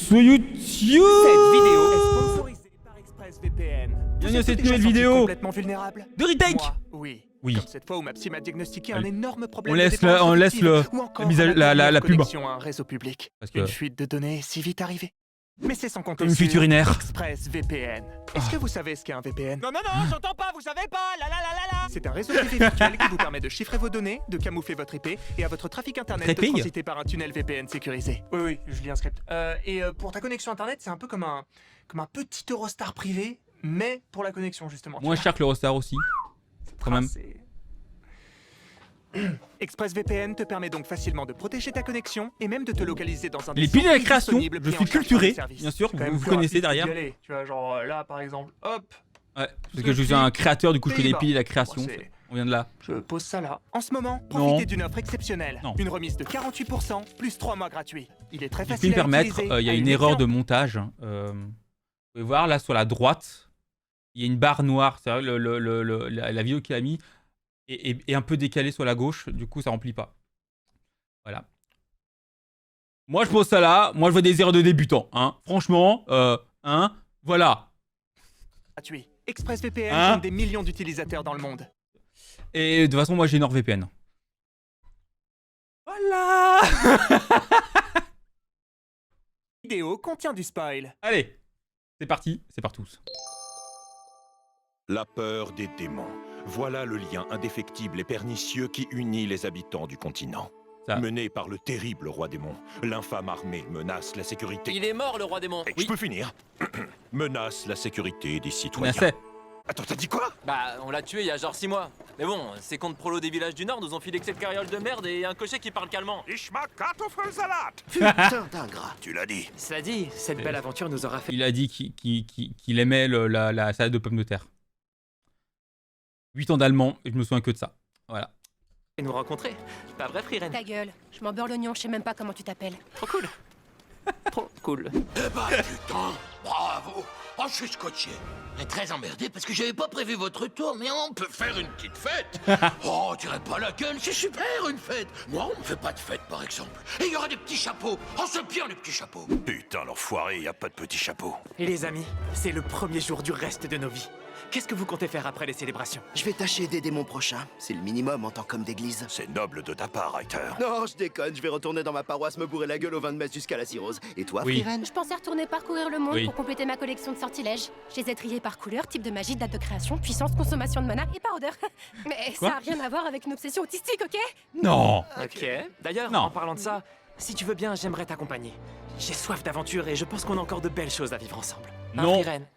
sur YouTube. Cette vidéo est sponsorisée par ExpressVPN. Bienvenue à Vous êtes cette déjà nouvelle senti vidéo complètement vulnérable? de retake. Moi, oui. Oui. Comme cette fois où ma psy m'a diagnostiqué un Allez. énorme problème On de laisse dépendance on laisse affective, ou encore mise à- la pub. connexion à un réseau public. Parce que Une fuite de données si vite arrivée. Mais c'est sans compter comme une fuite sur urinaire. ExpressVPN. Est-ce que vous savez ce qu'est un VPN? Non, j'entends pas, vous savez pas, la. C'est un réseau privé virtuel qui vous permet de chiffrer vos données, de camoufler votre IP et à votre trafic internet de Trapping transiter par un tunnel VPN sécurisé. Oui, je lis un script. Pour ta connexion internet, c'est un peu comme un petit Eurostar privé, mais pour la connexion justement. Moins cher que l'Eurostar aussi. Quand même. ExpressVPN te permet donc facilement de protéger ta connexion et même de te localiser dans un Les des piliers de la 100 création, disponibles je pris suis en charge par culturé, le service. bien sûr, C'est quand même vous plus connaissez rapide derrière. d'y aller. Tu vois, genre là par exemple, hop, Ouais, parce que je suis un créateur, du coup je connais les piliers de la création. Bon, c'est- On vient de là. je pose ça là. En ce moment, Non. profitez d'une offre exceptionnelle. Non. Une remise de 48% plus 3 mois gratuits. Il est très Si je puis facile me à permettre, utiliser. il y a à une erreur de montage. Vous pouvez voir là sur la droite, il y a une barre noire. C'est vrai, la vidéo qu'il a mis est un peu décalée sur la gauche, du coup ça remplit pas. Voilà. Moi je pose ça là, moi je vois des erreurs de débutant. Hein. Franchement, voilà. gratuit. ExpressVPN Hein compte des millions d'utilisateurs dans le monde. Et de toute façon, moi j'ai NordVPN. Voilà. La vidéo contient du spoil. Allez, c'est parti, c'est par tous. La peur des démons. Voilà le lien indéfectible et pernicieux qui unit les habitants du continent. Ça. Mené par le terrible roi démon, l'infâme armée menace la sécurité. Il est mort, le roi démon. Et je peux finir. Menace la sécurité des On citoyens. a fait. Attends, t'as dit quoi? Bah, on l'a tué il y a genre 6 mois. Mais bon, ces comptes prolos des villages du Nord nous ont filé que cette carriole de merde et un cocher qui parle calmement. Ich mag Kartoffelsalat. Putain d'ingrat. Tu l'as dit. Cela dit, cette belle aventure nous aura fait Il a dit qu'il aimait la salade de pommes de terre. 8 ans d'allemand, et je me souviens que de ça. Voilà. nous rencontrer. Pas vrai, Friren? Ta gueule, je m'en beurre l'oignon, je sais même pas comment tu t'appelles. Trop cool. Trop cool. Eh bah putain, bravo. Oh, je suis scotché. Et très emmerdé parce que j'avais pas prévu votre tour, mais on peut faire une petite fête. Oh, tu dirais pas laquelle, c'est super une fête. Moi, on ne fait pas de fête par exemple. Et il y aura des petits chapeaux. Oh, c'est bien les petits chapeaux. Putain, l'enfoiré, y a pas de petit chapeau. Et les amis, c'est le premier jour du reste de nos vies. Qu'est-ce que vous comptez faire après les célébrations? Je vais tâcher d'aider mon prochain. C'est le minimum en tant qu'homme d'église. C'est noble de ta part, Reiter. Non, je déconne. Je vais retourner dans ma paroisse me bourrer la gueule au vin de messe jusqu'à la cirrhose. Et toi, Oui. Friren? Je pensais retourner parcourir le monde Oui. pour compléter ma collection de sortilèges. Je les ai triés par couleur, type de magie, date de création, puissance, consommation de mana et par odeur. Mais Quoi ça a rien à voir avec une obsession autistique, ok? Non. Ok. D'ailleurs, Non. en parlant de ça, si tu veux bien, j'aimerais t'accompagner. J'ai soif d'aventure et je pense qu'on a encore de belles choses à vivre ensemble. Hein, Non. Friren?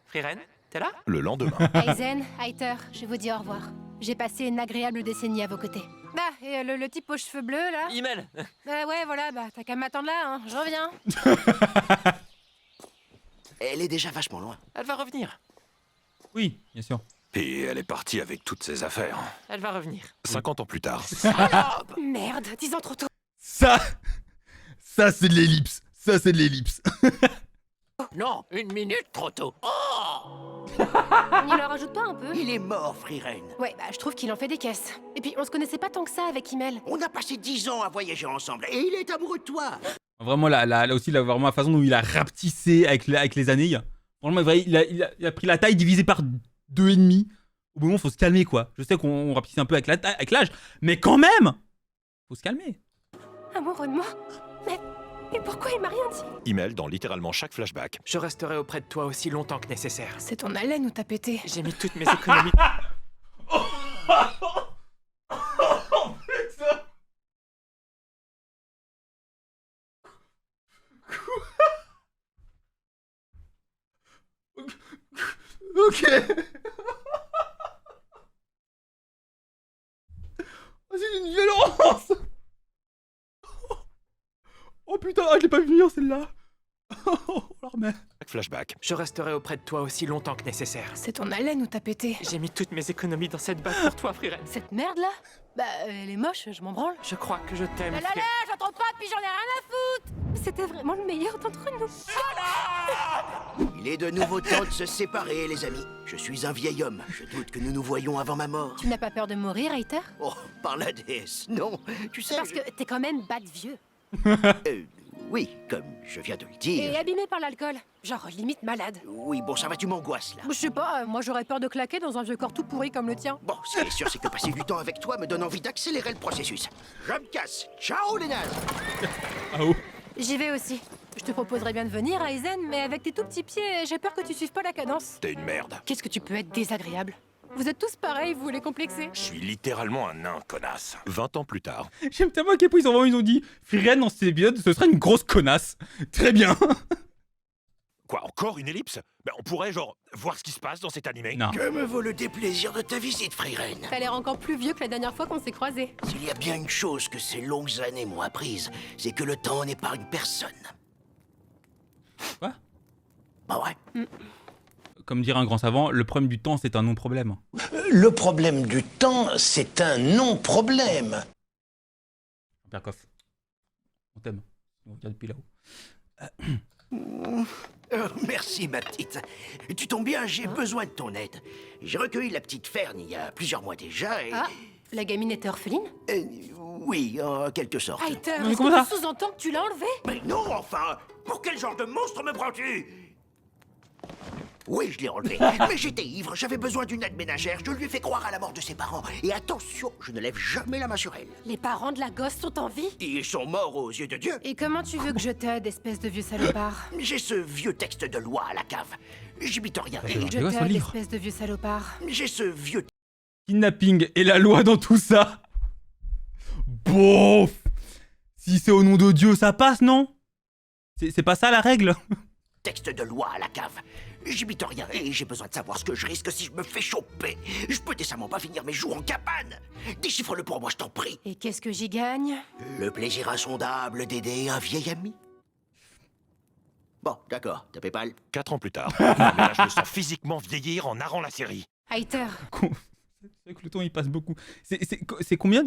Friren, t'es là? Le lendemain. Aizen, Heiter, je vous dis au revoir. J'ai passé une agréable décennie à vos côtés. Ah, et le type aux cheveux bleus, là? Email. Ouais, voilà, bah t'as qu'à m'attendre là, hein. Je reviens. Elle est déjà vachement loin. Elle va revenir. Oui, bien sûr. Et elle est partie avec toutes ses affaires. Elle va revenir. 50 ans plus tard. Merde, 10 ans trop tôt. Ça c'est de l'ellipse. Ça c'est de l'ellipse. Non, une minute trop tôt. Il en rajoute pas un peu? Il est mort, Friren. Ouais, bah je trouve qu'il en fait des caisses. Et puis on se connaissait pas tant que ça avec Imel. On a passé 10 ans à voyager ensemble et il est amoureux de toi. Vraiment, là aussi, vraiment la façon dont il a rapetissé avec les années. Franchement, il a pris la taille divisée par 2,5. Au bout d'un moment, faut se calmer, quoi. Je sais qu'on rapetisse un peu avec l'âge, mais quand même, faut se calmer. Amoureux de moi? Mais pourquoi il m'a rien dit? Email dans littéralement chaque flashback. Je resterai auprès de toi aussi longtemps que nécessaire. C'est ton haleine ou t'as pété? J'ai mis toutes mes économies. Ok. Oh, c'est une violence. Oh putain, je l'ai pas vu venir celle-là. On la remet. Chaque flashback. Je resterai auprès de toi aussi longtemps que nécessaire. C'est ton haleine ou t'as pété? J'ai mis toutes mes économies dans cette bague pour toi, Friren. Cette merde là? Bah, elle est moche, je m'en branle. Je crois que je t'aime, Là là Friren. là, j'entends pas, puis j'en ai rien à foutre! C'était vraiment le meilleur d'entre nous. Il est de nouveau temps de se séparer, les amis. Je suis un vieil homme. Je doute que nous nous voyions avant ma mort. Tu n'as pas peur de mourir, Heiter? Oh, par la déesse. Non, tu sais... Parce que t'es quand même bad vieux. Euh, Oui, comme je viens de le Et dire. abîmé par l'alcool. Genre limite malade. Oui, bon, ça va, tu m'angoisses, là. Je sais pas, moi j'aurais peur de claquer dans un vieux corps tout pourri comme le tien. Bon, ce qui est sûr, c'est que passer du temps avec toi me donne envie d'accélérer le processus. Je me casse. Ciao, les nazes. Ah oh. J'y vais aussi. Je te proposerais bien de venir, Aizen, mais avec tes tout petits pieds, j'ai peur que tu suives pas la cadence. T'es une merde. Qu'est-ce que tu peux être désagréable? Vous êtes tous pareils, vous les complexés. Je suis littéralement un nain, connasse. 20 ans plus tard. J'aime tellement à quel point ils ont dit Frieren dans cet épisode, ce serait une grosse connasse. Très bien. Quoi, encore une ellipse? Ben, on pourrait, genre, voir ce qui se passe dans cet animé. Non. Que me vaut le déplaisir de ta visite, Frieren? T'as l'air encore plus vieux que la dernière fois qu'on s'est croisés. S'il y a bien une chose que ces longues années m'ont apprise, c'est que le temps n'épargne personne. Quoi? Bah ouais. Comme dirait un grand savant, le problème du temps, c'est un non-problème. Le problème du temps, c'est un non-problème. Jean-Pierre Coff. On t'aime. On regarde depuis là-haut. Merci, ma petite. Tu tombes bien, j'ai besoin de ton aide. J'ai recueilli la petite Fern il y a plusieurs mois déjà et... Ah, la gamine était orpheline? Oui, en quelque sorte. Hater, Mais est-ce comment que ça tu sous-entends que tu l'as enlevé? Mais non, enfin! Pour quel genre de monstre me prends-tu? Oui, je l'ai enlevé. Mais j'étais ivre, j'avais besoin d'une aide ménagère. Je lui ai fait croire à la mort de ses parents. Et attention, je ne lève jamais la main sur elle. Les parents de la gosse sont en vie? Ils sont morts aux yeux de Dieu. Et comment tu veux que je t'aide, espèce de vieux salopard? J'ai ce vieux texte de loi à la cave. J'imite rien. Je Je vois son t'aide, livre. espèce de vieux salopard. J'ai ce vieux Kidnapping et la loi dans tout ça. Bof. Si c'est au nom de Dieu, ça passe, non? C'est pas ça la règle? texte de loi à la cave. J'imite rien et j'ai besoin de savoir ce que je risque si je me fais choper. Je peux décemment pas finir mes jours en cabane. Déchiffre-le pour moi, je t'en prie. Et qu'est-ce que j'y gagne? Le plaisir insondable d'aider un vieil ami. Bon, d'accord, tapez pas le... 4 ans plus tard. Mais là, je me sens physiquement vieillir en narrant la série. Hater, C'est vrai que le temps il passe beaucoup. C'est combien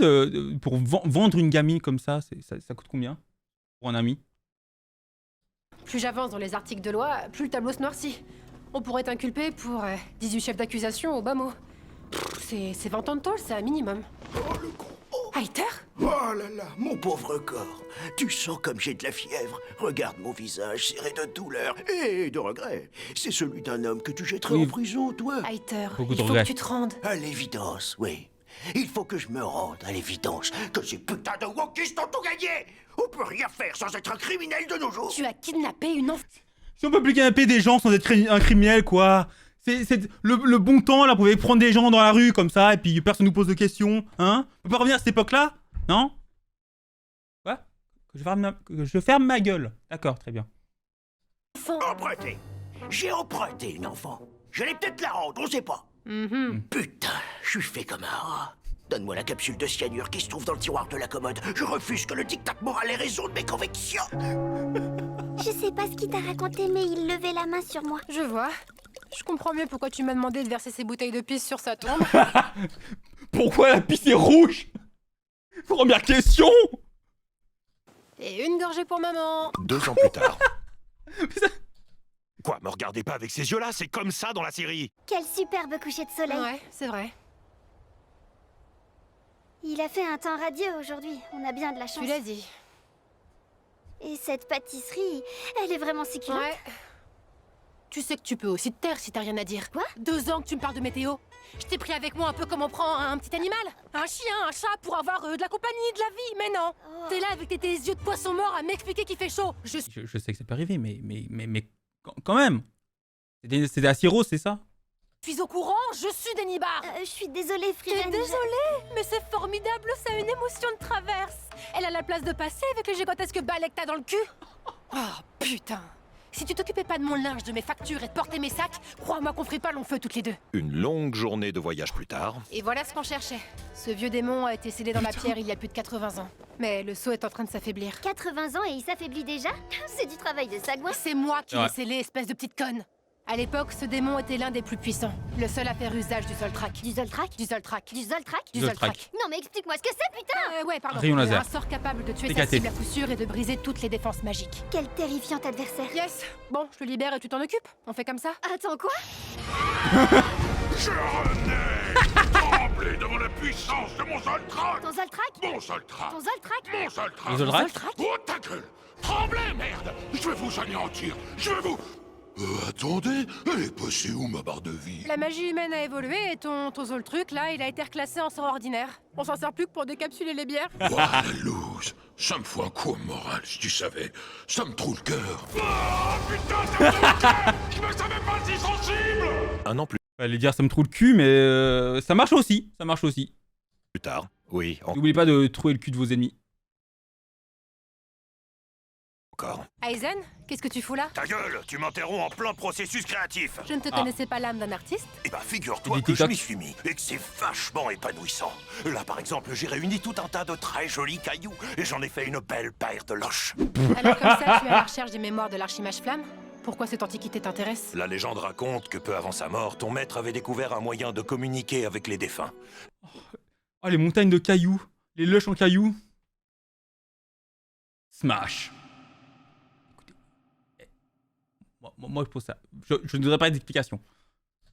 pour vendre une gamine comme ça, ça coûte combien pour un ami? plus j'avance dans les articles de loi, plus le tableau se noircit. On pourrait t'inculper pour 18 chefs d'accusation au bas mot. C'est 20 ans de tôle, c'est un minimum. Oh, le con. Oh, Hater? oh là là, mon pauvre corps. Tu sens comme j'ai de la fièvre. Regarde mon visage serré de douleur et de regret. C'est celui d'un homme que tu jetterais Oui. en prison, toi. Hater, Beaucoup il de faut regrets. que tu te rendes. À l'évidence, oui. Il faut que je me rende à l'évidence que ces putains de wokistes ont tout gagné. On peut rien faire sans être un criminel de nos jours. Tu as kidnappé une enfant. Si on peut plus kidnapper des gens sans être un criminel, quoi. C'est le bon temps, là, vous pouvez prendre des gens dans la rue comme ça, et puis personne nous pose de questions, hein? On peut pas revenir à cette époque-là? Non? Quoi? Que je ferme ma gueule. D'accord, très bien. Emprunté. J'ai emprunté une enfant. Je vais peut-être la rendre, on sait pas. Putain, je suis fait comme un rat. Donne-moi la capsule de cyanure qui se trouve dans le tiroir de la commode. Je refuse que le diktat moral ait raison de mes convictions. Je sais pas ce qu'il t'a raconté, mais il levait la main sur moi. Je vois. Je comprends mieux pourquoi tu m'as demandé de verser ces bouteilles de pisse sur sa tombe. Pourquoi la piste est rouge? Première question. Et une gorgée pour maman. 2 ans plus tard. Quoi, me regardez pas avec ces yeux-là, c'est comme ça dans la série. Quel superbe coucher de soleil. Ouais, c'est vrai. Il a fait un temps radieux aujourd'hui. On a bien de la chance. Tu l'as dit. Et cette pâtisserie, elle est vraiment succulente. Ouais. Tu sais que tu peux aussi te taire si t'as rien à dire. Quoi? 2 ans que tu me parles de météo. Je t'ai pris avec moi un peu comme on prend un petit animal. Un chien, un chat pour avoir de la compagnie, de la vie. Mais non. Oh. T'es là avec tes yeux de poisson mort à m'expliquer qu'il fait chaud. Je sais que ça peut arriver, mais quand même. C'est des Asiro, c'est ça? Je suis au courant, je suis Denibar. Je suis désolée, T'es Frieren. désolée, mais c'est formidable, ça a une émotion de traverse. Elle a la place de passer avec le gigantesque balai que t'as dans le cul. Oh putain. Si tu t'occupais pas de mon linge, de mes factures et de porter mes sacs, crois-moi qu'on ferait pas long feu toutes les deux. Une longue journée de voyage plus tard. Et voilà ce qu'on cherchait. Ce vieux démon a été scellé dans la pierre il y a plus de 80 ans. Mais le sceau est en train de s'affaiblir. 80 ans et il s'affaiblit déjà? C'est du travail de sagouin. C'est moi qui Ouais. l'ai scellé, espèce de petite conne. À l'époque, ce démon était l'un des plus puissants. Le seul à faire usage du Zoltrak. Du Zoltrak? Du Zoltrak. Du Zoltrak? Du Zoltrak. Zoltrak. Non mais explique-moi ce que c'est, putain! Ouais, pardon. Rayon laser. Un sort capable de tuer sa Décaté. cible à coup sûr et de briser toutes les défenses magiques. Quel terrifiant adversaire. Yes. Bon, je te libère et tu t'en occupes. On fait comme ça? Attends, quoi? Je renais trembler devant la puissance de mon Zoltrak. Ton Zoltrak? Mon Zoltrak. Ton Zoltrak? Mon Zoltrak. Les Zoltrak? Zoltrak? Oh ta gueule. Tremblez, merde! Je vais vous anéantir! Je vais vous... attendez, elle est passée où ma barre de vie? La magie humaine a évolué et ton Zol truc, là, il a été reclassé en sort ordinaire. On s'en sert plus que pour décapsuler les bières. Ouah, la loose! Ça me fout un coup au moral, si tu savais. Ça me trouve le cœur. Oh putain, ça me trouve le cœur! Je ne savais pas si sensible! Un an plus Fallait dire ça me trouve le cul, mais ça marche aussi. Ça marche aussi. tard, oui, N'oubliez pas de trouver le cul de vos ennemis. encore. Aizen, qu'est-ce que tu fous là? Ta gueule, tu m'interromps en plein processus créatif. Je ne te connaissais pas l'âme d'un artiste. Eh ben, figure-toi Des que je TikTok. m'y suis mis et que c'est vachement épanouissant. Là, par exemple, j'ai réuni tout un tas de très jolis cailloux et j'en ai fait une belle paire de loches. Alors comme ça, tu es à la recherche des mémoires de l'archimage flamme? Pourquoi cette antiquité t'intéresse? La légende raconte que peu avant sa mort, ton maître avait découvert un moyen de communiquer avec les défunts. Oh, les montagnes de cailloux. Les lush en cailloux. Smash. Écoutez. Moi, je pose ça. Je ne voudrais pas d'explication.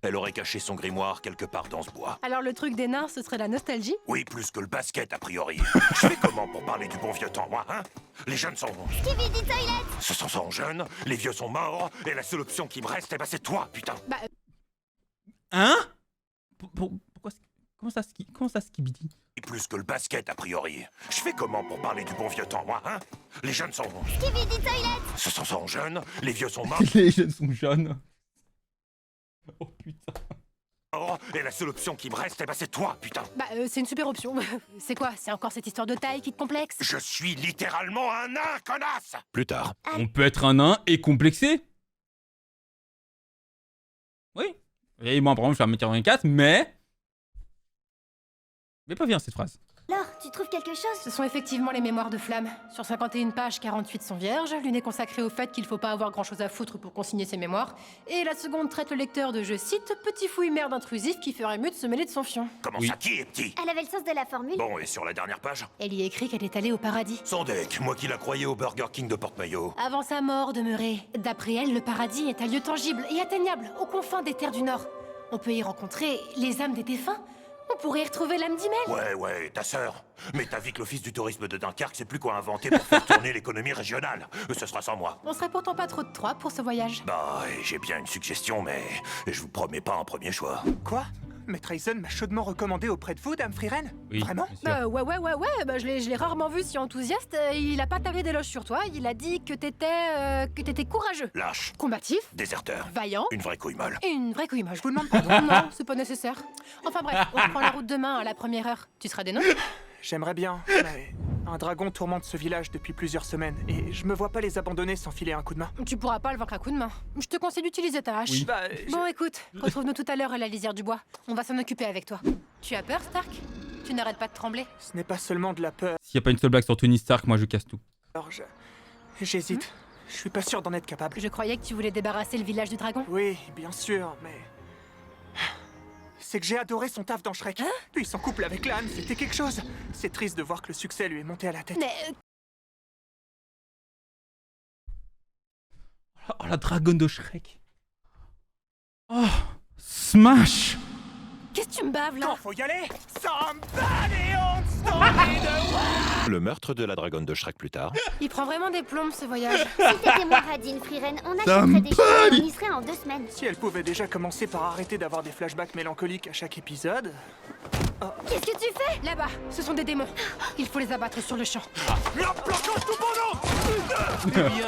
Elle aurait caché son grimoire quelque part dans ce bois. Alors le truc des nains, ce serait la nostalgie? Oui, plus que le basket, a priori. Je fais comment pour parler du bon vieux temps, moi, hein? Les jeunes sont... Skibidi Toilet. Ce sont jeunes, les vieux sont morts, et la seule option qui me reste, eh ben, c'est toi, putain. Bah, Hein? Pourquoi... Comment ça skibidi? Et plus que le basket, a priori. Je fais comment pour parler du bon vieux temps, moi, hein? Les jeunes sont... Skibidi Toilet. Ce sont jeunes, les vieux sont Les jeunes sont jeunes. Oh putain. morts, et la seule option qui me reste, eh ben, c'est toi, putain. bah c'est une super option. C'est quoi? C'est encore cette histoire de taille qui te complexe? Je suis littéralement un nain, connasse. Plus tard. On peut être un nain et complexé. Oui. Et moi, par exemple, je suis à 1m84, mais... Mais pas bien cette phrase. Alors, tu trouves quelque chose? Ce sont effectivement les mémoires de Flamme. Sur 51 pages, 48 sont vierges. L'une est consacrée au fait qu'il faut pas avoir grand chose à foutre pour consigner ses mémoires. Et la seconde traite le lecteur de, je cite, petit fouille merde intrusif qui ferait mieux de se mêler de son fion. Comment Oui. ça, qui est petit? Elle avait le sens de la formule. Bon, et sur la dernière page? Elle y écrit qu'elle est allée au paradis. Son deck, moi qui la croyais au Burger King de Porte-Maillot. Avant sa mort demeurée. D'après elle, le paradis est un lieu tangible et atteignable, aux confins des terres du Nord. On peut y rencontrer les âmes des défunts. On pourrait y retrouver l'âme d'Imel. Ouais, ta sœur. Mais t'as vu que l'office du tourisme de Dunkerque sait plus quoi inventer pour faire tourner l'économie régionale. Ce sera sans moi. On serait pourtant pas trop de trois pour ce voyage. Bah, j'ai bien une suggestion, mais je vous promets pas un premier choix. Quoi? Maître Aizen m'a chaudement recommandé auprès de vous, Dame Friren? Oui, Vraiment? bien sûr. Ouais, bah, je l'ai rarement vu si enthousiaste. Il a pas tablé d'éloges sur toi, il a dit que t'étais courageux, Lâche, combatif, déserteur, vaillant une vraie couille molle. et une vraie couille moche. Je vous demande pardon. Non, c'est pas nécessaire. Enfin bref, on prend la route demain à la première heure. Tu seras des nôtres? J'aimerais bien, mais un dragon tourmente ce village depuis plusieurs semaines et je me vois pas les abandonner sans filer un coup de main. Tu pourras pas le vaincre à coup de main. Je te conseille d'utiliser ta hache. Oui. Bah, Bon, écoute, retrouve-nous tout à l'heure à la lisière du bois. On va s'en occuper avec toi. Tu as peur, Stark? Tu n'arrêtes pas de trembler. ce n'est pas seulement de la peur. S'il n'y a pas une seule blague sur Tony Stark, moi je casse tout. Alors j'hésite. Je suis pas sûr d'en être capable. Je croyais que tu voulais débarrasser le village du dragon. Oui, bien sûr, mais... C'est que j'ai adoré son taf dans Shrek. Puis son couple avec l'âne, c'était quelque chose. C'est triste de voir que le succès lui est monté à la tête. Mais Oh, la dragonne de Shrek. Oh, Smash. qu'est-ce que tu me baves là? Quand faut y aller, somebody owns story de... Le meurtre de la dragonne de Shrek plus tard. Il prend vraiment des plombes ce voyage. Si t'étais moi, Radine Friren, on achèterait des choses et on y serait en 2 semaines. Si elle pouvait déjà commencer par arrêter d'avoir des flashbacks mélancoliques à chaque épisode... Qu'est-ce que tu fais? Là-bas, ce sont des démons. Il faut les abattre sur le champ.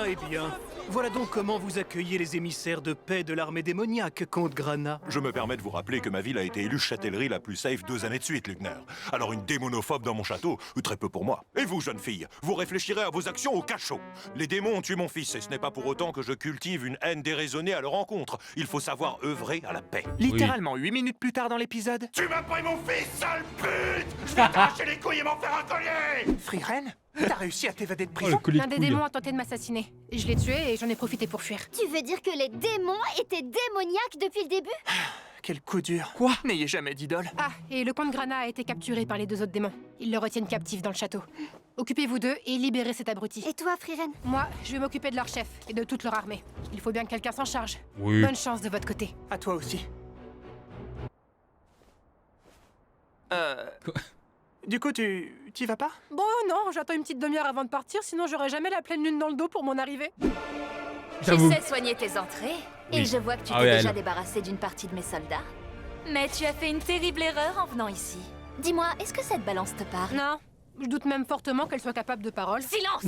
Eh bien. Voilà donc comment vous accueillez les émissaires de paix de l'armée démoniaque, comte Grana. Je me permets de vous rappeler que ma ville a été élue châtellerie la plus safe 2 années de suite, Lugner. Alors une démonophobe dans mon château, très peu pour moi. Et vous, jeune fille, vous réfléchirez à vos actions au cachot. Les démons ont tué mon fils, et ce n'est pas pour autant que je cultive une haine déraisonnée à leur encontre. Il faut savoir œuvrer à la paix. Littéralement 8 minutes plus tard dans l'épisode... Tu m'as pris mon fils, sale pute! Je vais t'arracher les couilles et m'en faire un collier! Friren, t'as réussi à t'évader de Oh, prison? le collier L'un de des couilles. démons a tenté de m'assassiner. Je l'ai tué et j'en ai profité pour fuir. Tu veux dire que les démons étaient démoniaques depuis le début? Quel coup dur. Quoi? N'ayez jamais d'idole. Ah, et le comte Grana a été capturé par les 2 autres démons. Ils le retiennent captif dans le château. Occupez-vous d'eux et libérez cet abruti. Et toi, Friren? Moi, je vais m'occuper de leur chef et de toute leur armée. Il faut bien que quelqu'un s'en charge. Oui. Bonne chance de votre côté. À toi aussi. Du coup, t'y vas pas? Bon, non, j'attends une petite demi-heure avant de partir, sinon j'aurai jamais la pleine lune dans le dos pour mon arrivée. J'avoue. Tu sais soigner tes entrées, et Oui. je vois que tu Ah t'es ouais, déjà elle. débarrassé d'une partie de mes soldats. Mais tu as fait une terrible erreur en venant ici. Dis-moi, est-ce que cette balance te parle? Non, je doute même fortement qu'elle soit capable de parole. Silence!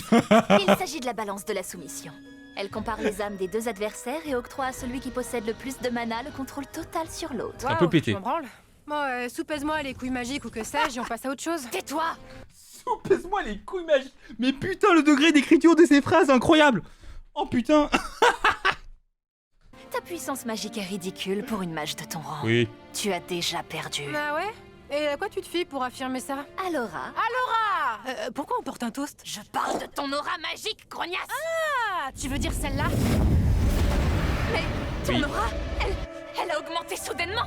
Il s'agit de la balance de la soumission. Elle compare les âmes des deux adversaires et octroie à celui qui possède le plus de mana le contrôle total sur l'autre. Un peu pété. Je m'en branle. Bon, soupèse-moi les couilles magiques ou que sais-je et on passe à autre chose. Tais-toi! Pèse-moi les couilles magiques. Mais putain, le degré d'écriture de ces phrases, incroyable. Oh putain. Ta puissance magique est ridicule pour une mage de ton rang. Oui. Tu as déjà perdu. Bah ouais. Et à quoi tu te fies pour affirmer ça? Alora, Pourquoi on porte un toast? je parle de ton aura magique, grognasse! Ah, tu veux dire celle-là? Mais ton Oui. aura, elle a augmenté soudainement!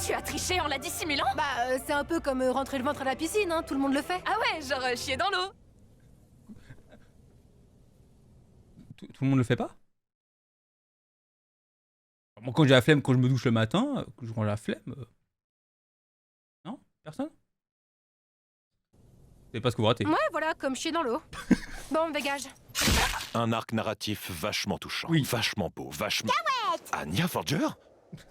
Tu as triché en la dissimulant? Bah, c'est un peu comme rentrer le ventre à la piscine, hein, tout le monde le fait. Ah ouais, genre chier dans l'eau! Tout le monde le fait pas? Moi, quand j'ai la flemme, quand je me douche le matin, quand j'ai la flemme. Non? Personne? C'est pas ce que vous ratez. Ouais, voilà, comme chier dans l'eau. Bon, dégage. Un arc narratif vachement touchant, Oui. vachement beau, vachement... Anya Forger?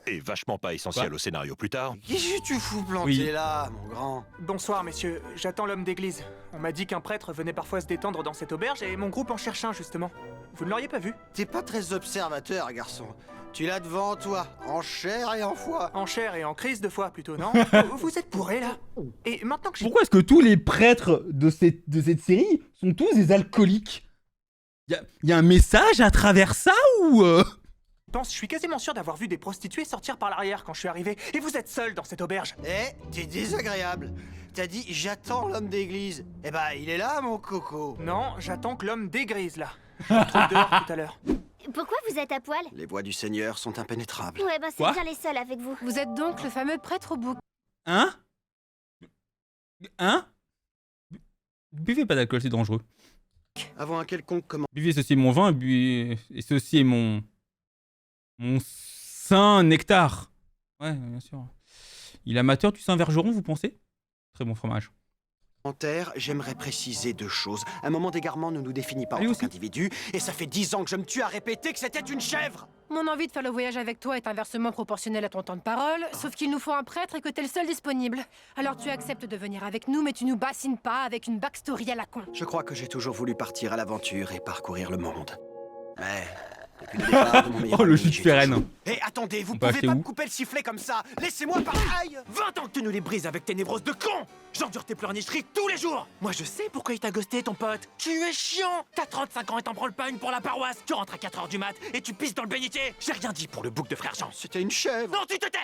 Et vachement pas essentiel Quoi au scénario plus tard. Qu'est-ce que tu fous planté Oui. là, mon grand? Bonsoir, messieurs. J'attends l'homme d'église. On m'a dit qu'un prêtre venait parfois se détendre dans cette auberge et mon groupe en cherche un, justement. Vous ne l'auriez pas vu? T'es pas très observateur, garçon. Tu l'as devant toi, en chair et en foi. En chair et en crise de foi, plutôt, non? Vous êtes bourrés, là? Et maintenant que j'ai... Pourquoi est-ce que tous les prêtres de cette série sont tous des alcooliques? Y a un message à travers ça ou je suis quasiment sûr d'avoir vu des prostituées sortir par l'arrière quand je suis arrivé. Et vous êtes seul dans cette auberge. Eh, t'es désagréable. T'as dit j'attends l'homme d'église. Eh ben, il est là, mon coco. Non, j'attends que l'homme dégrise, là. Je le trouve dehors tout à l'heure. Pourquoi vous êtes à poil? Les voies du Seigneur sont impénétrables. Ouais, bah c'est Quoi bien les seuls avec vous. Vous êtes donc le fameux prêtre au bouc. Hein? Hein? Buvez pas d'alcool, c'est dangereux. Avant un quelconque comment. Buvez ceci est mon vin et ceci est mon saint nectar. Ouais, bien sûr. Il est amateur du saint vergeron, vous pensez? Très bon fromage. Commentaire, j'aimerais préciser deux choses. Un moment d'égarement ne nous définit pas en Allez tant aussi. qu'individu, et ça fait 10 ans que je me tue à répéter que c'était une chèvre. Mon envie de faire le voyage avec toi est inversement proportionnelle à ton temps de parole, sauf qu'il nous faut un prêtre et que t'es le seul disponible. Alors tu acceptes de venir avec nous, mais tu nous bassines pas avec une backstory à la con. Je crois que j'ai toujours voulu partir à l'aventure et parcourir le monde. Mais depuis le départ de mon meilleur Oh, le ami, jus de j'ai Férène. toujours- Hé, attendez, vous On peut pouvez acheter pas où me couper le sifflet comme ça. Laissez-moi parler. Aïe 20 ans que tu nous les brises avec tes névroses de con! J'endure tes pleurnicheries tous les jours! Moi je sais pourquoi il t'a ghosté ton pote! Tu es chiant! T'as 35 ans et t'en branles pas une pour la paroisse! Tu rentres à 4h du mat et tu pisses dans le bénitier! J'ai rien dit pour le bouc de frère Jean! C'était une chèvre. Non, tu te tais!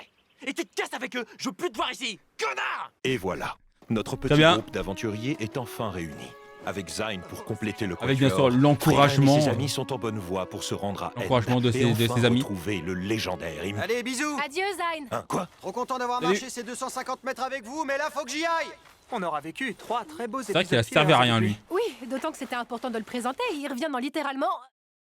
Et tu te casses avec eux! Je veux plus te voir ici! Connard! Et voilà, notre petit bien. groupe d'aventuriers est enfin réuni. Avec Zayn pour compléter le Avec bien sûr quatuor, l'encouragement. Frieren et ses amis sont en bonne voie pour se rendre à L'encouragement de End et ses enfin amis. retrouver le légendaire hymne. Allez, bisous. Adieu, Zayn. Hein, quoi? Trop content d'avoir Salut. marché ces 250 mètres avec vous, mais là faut que j'y aille. On aura vécu 3 très beaux épisodes. C'est vrai qu'il a servi filaires à rien, avec lui. Oui, d'autant que c'était important de le présenter, il revient dans littéralement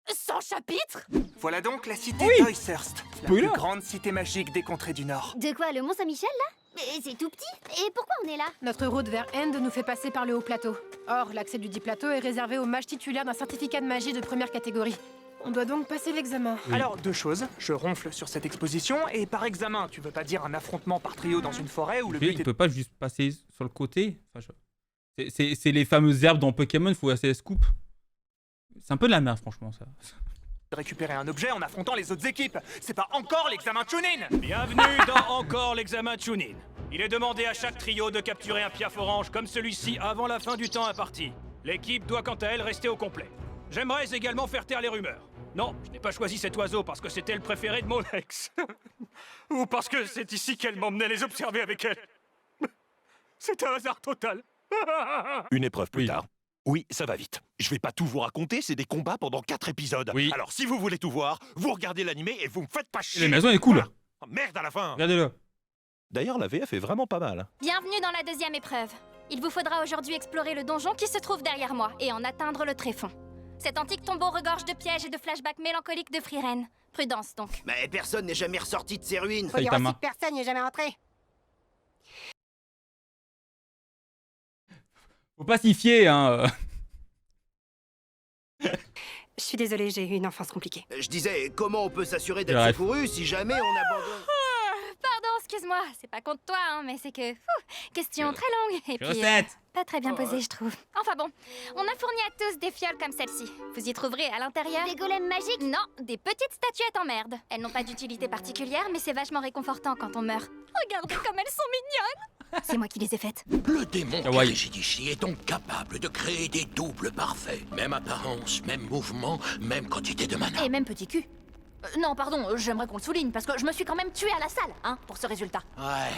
100 chapitres. Voilà donc la cité Oui. d'Oythurst, la Spoiler. plus grande cité magique des contrées du Nord. De quoi, le Mont-Saint-Michel, là? Mais c'est tout petit. Et pourquoi on est là? Notre route vers End nous fait passer par le haut plateau. Or, l'accès du dit plateau est réservé aux mages titulaires d'un certificat de magie de première catégorie. On doit donc passer l'examen. Oui. Alors, deux choses. Je ronfle sur cette exposition, et par examen, tu veux pas dire un affrontement par trio dans une forêt où le but Il est... peut pas juste passer sur le côté. Enfin, c'est les fameuses herbes dans Pokémon, il faut assez les scoop. C'est un peu de la merde, franchement, ça. de récupérer un objet en affrontant les autres équipes. C'est pas encore l'examen Chunin. Bienvenue dans encore l'examen Chunin. Il est demandé à chaque trio de capturer un piaf orange comme celui-ci avant la fin du temps imparti. L'équipe doit quant à elle rester au complet. J'aimerais également faire taire les rumeurs. Non, je n'ai pas choisi cet oiseau parce que c'était le préféré de mon ex. Ou parce que c'est ici qu'elle m'emmenait les observer avec elle. C'est un hasard total. Une épreuve plus Oui. tard. Oui, ça va vite. Je vais pas tout vous raconter, c'est des combats pendant 4 épisodes. Oui. Alors si vous voulez tout voir, vous regardez l'animé et vous me faites pas chier. La maison est cool. Voilà. Oh, merde à la fin. Regardez-le. D'ailleurs, la VF est vraiment pas mal. Bienvenue dans la deuxième épreuve. Il vous faudra aujourd'hui explorer le donjon qui se trouve derrière moi et en atteindre le tréfonds. Cet antique tombeau regorge de pièges et de flashbacks mélancoliques de Frieren. Prudence donc. Mais personne n'est jamais ressorti de ces ruines. Saitama. personne n'est jamais rentré. Faut pas s'y fier, hein. Je suis désolée, j'ai eu une enfance compliquée. Je disais, comment on peut s'assurer d'être Bref. secouru si jamais on abandonne... Pardon, excuse-moi, c'est pas contre toi, hein, mais c'est que... question très longue, et puis... Recette. pas très bien posée, je trouve. Enfin bon, on a fourni à tous des fioles comme celle-ci. Vous y trouverez à l'intérieur... Des golems magiques? Non, des petites statuettes en merde. Elles n'ont pas d'utilité particulière, mais c'est vachement réconfortant quand on meurt. Regardez comme elles sont mignonnes. C'est moi qui les ai faites. Le démon qui Kawaii. réside ici est donc capable de créer des doubles parfaits. Même apparence, même mouvement, même quantité de mana. Et même petit cul. Non, pardon, j'aimerais qu'on le souligne, parce que je me suis quand même tuée à la salle, hein, pour ce résultat. Ouais.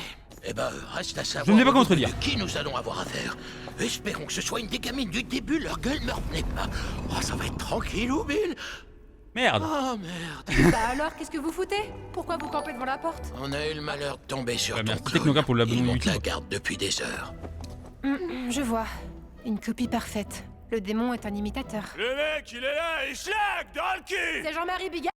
Eh ben, reste à savoir Je ne vais pas au début contredire. de qui nous allons avoir affaire. Espérons que ce soit une des gamines du début, leur gueule ne retenait pas. Oh, ça va être tranquille, ou Bill. Merde. Oh, merde. Bah alors, qu'est-ce que vous foutez? Pourquoi vous campez devant la porte? On a eu le malheur de tomber sur ton Merci clown. Technoga pour Il l'abonnement monte la YouTube. garde depuis des heures. Je vois. Une copie parfaite. Le démon est un imitateur. Le mec, il est là, il schlag dans le cul. C'est Jean-Marie Bigard.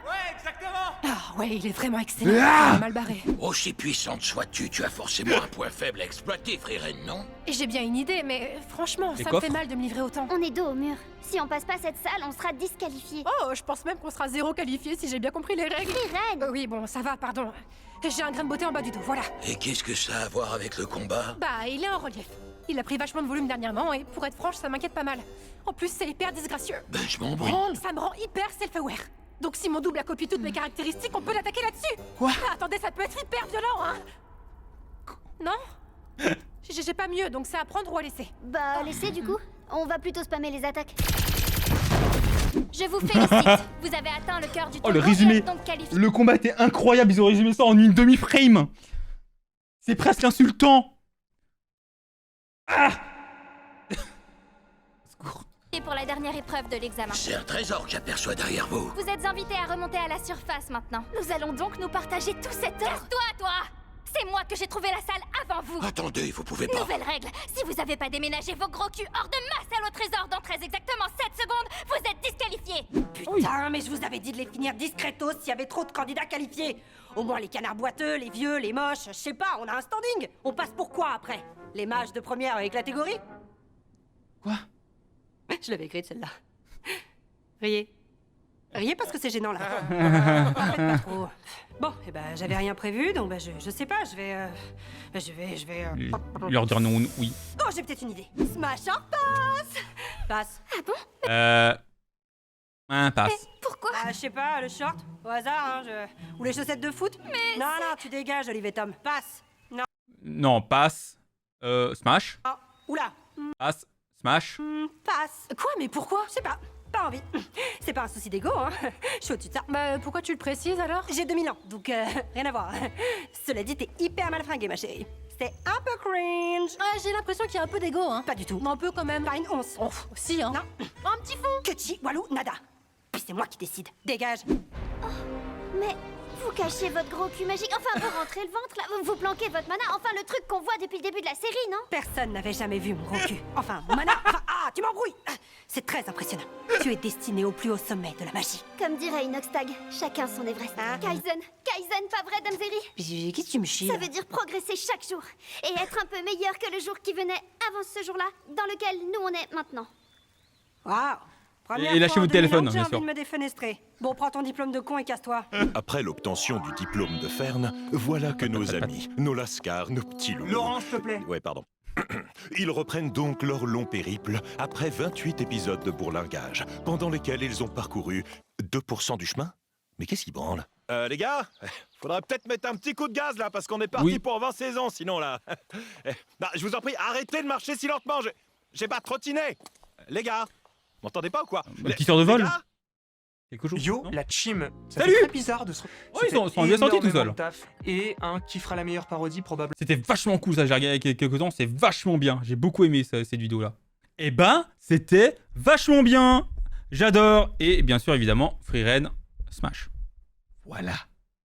Ouais, exactement. Ah ouais, il est vraiment excellent. Il est mal barré. Aussi puissante sois-tu, tu as forcément un point faible à exploiter, Friren, non? Et j'ai bien une idée, mais franchement, Les ça me coffres. fait mal de me livrer autant. On est dos au mur. Si on passe pas cette salle, on sera disqualifié. Oh, je pense même qu'on sera zéro qualifié si j'ai bien compris les règles. Friren. Oui, bon, ça va, pardon. J'ai un grain de beauté en bas du dos, voilà. Et qu'est-ce que ça a à voir avec le combat? Bah, il est en relief. Il a pris vachement de volume dernièrement et pour être franche, ça m'inquiète pas mal. En plus, c'est hyper disgracieux. Ben, je m'en branle. Ça me rend hyper self-aware. Donc si mon double a copié toutes mes caractéristiques, on peut l'attaquer là-dessus. Quoi? Attendez, ça peut être hyper violent, hein. Non? J'ai pas mieux, donc c'est à prendre ou à laisser. Bah, laissez du coup. On va plutôt spammer les attaques. Je vous félicite. Vous avez atteint le cœur du Oh, le tombeau et résumé. êtes donc qualifié. Le combat était incroyable, ils ont résumé ça en une demi-frame. C'est presque insultant. Ah. Secours. Pour la dernière épreuve de l'examen. C'est un trésor que j'aperçois derrière vous. Vous êtes invités à remonter à la surface maintenant. Nous allons donc nous partager tout cet or. Casse-toi, toi! C'est moi que j'ai trouvé la salle avant vous. Attendez, vous pouvez pas. Nouvelle règle. Si vous avez pas déménagé vos gros culs hors de ma salle au trésor dans très exactement 7 secondes, vous êtes disqualifiés. Putain, mais je vous avais dit de les finir discretos s'il y avait trop de candidats qualifiés. Au moins les canards boiteux, les vieux, les moches, je sais pas, on a un standing. On passe pour quoi après? Les mages de première avec la catégorie? Quoi? Je l'avais écrite celle-là. Riez. Riez parce que c'est gênant là. Faites pas trop. Bon, eh ben j'avais rien prévu, donc je sais pas, je vais. Leur dire non, oui. Oh, j'ai peut-être une idée. Smash or pass. Passe. Ah bon? Passe. Pourquoi? Ah, je sais pas, le short, au hasard, hein, ou les chaussettes de foot. Mais non, non, tu dégages, Olivier Tom. Passe. Non. Non, passe. Smash. Ah, oula. Passe. Smash. Passe. Quoi? Mais pourquoi? Je sais pas. Pas envie. C'est pas un souci d'ego, hein. Je suis au-dessus de ça. Bah, pourquoi tu le précises alors? J'ai 2000 ans, donc rien à voir. Cela dit, t'es hyper mal fringuée, ma chérie. C'est un peu cringe. Ah, j'ai l'impression qu'il y a un peu d'ego, hein. Pas du tout. Un peu quand même. Pas une once. Oh, si, hein. Non. Un petit fond. Ketchi, Walou, nada. Puis c'est moi qui décide. Dégage. Mais vous cachez votre gros cul magique. Enfin, vous rentrez le ventre là. Vous planquez votre mana. Enfin, le truc qu'on voit depuis le début de la série, non? Personne n'avait jamais vu mon gros cul. Enfin, mon mana. Enfin, tu m'embrouilles. C'est très impressionnant. Tu es destiné au plus haut sommet de la magie. Comme dirait Inoxtag, chacun son Everest. Hein? Kaizen. Kaizen, pas vrai, Damzeri? Qu'est-ce que tu me chies? Ça veut dire progresser chaque jour. Et être un peu meilleur que le jour qui venait avant ce jour-là, dans lequel nous on est maintenant. Waouh. Et lâchez votre téléphone, J'ai bien envie sûr. de me défenestrer. Bon, prends ton diplôme de con et casse-toi. Après l'obtention du diplôme de Fern, voilà que nos amis, nos lascars, nos petits loups... Laurent, s'il te plaît. Ouais, pardon. Ils reprennent donc leur long périple après 28 épisodes de bourlinguage, pendant lesquels ils ont parcouru 2% du chemin. Mais qu'est-ce qui branle? Les gars, faudrait peut-être mettre un petit coup de gaz là, parce qu'on est parti Oui. pour 20 saisons, sinon là... Bah, je vous en prie, arrêtez de marcher si lentement, j'ai pas trottiné. Les gars, m'entendez pas ou quoi? Un petit heure de vol. Les gars, Quelque chose. Yo, non la team. Ça Salut. fait très bizarre de se. Oh, ils sont bien sortis tout seuls. Et un qui fera la meilleure parodie probablement. C'était vachement cool ça, j'ai regardé il y a quelques temps, c'est vachement bien. J'ai beaucoup aimé cette vidéo-là. Et ben, c'était vachement bien. J'adore. Et bien sûr, évidemment, Friren Smash. Voilà.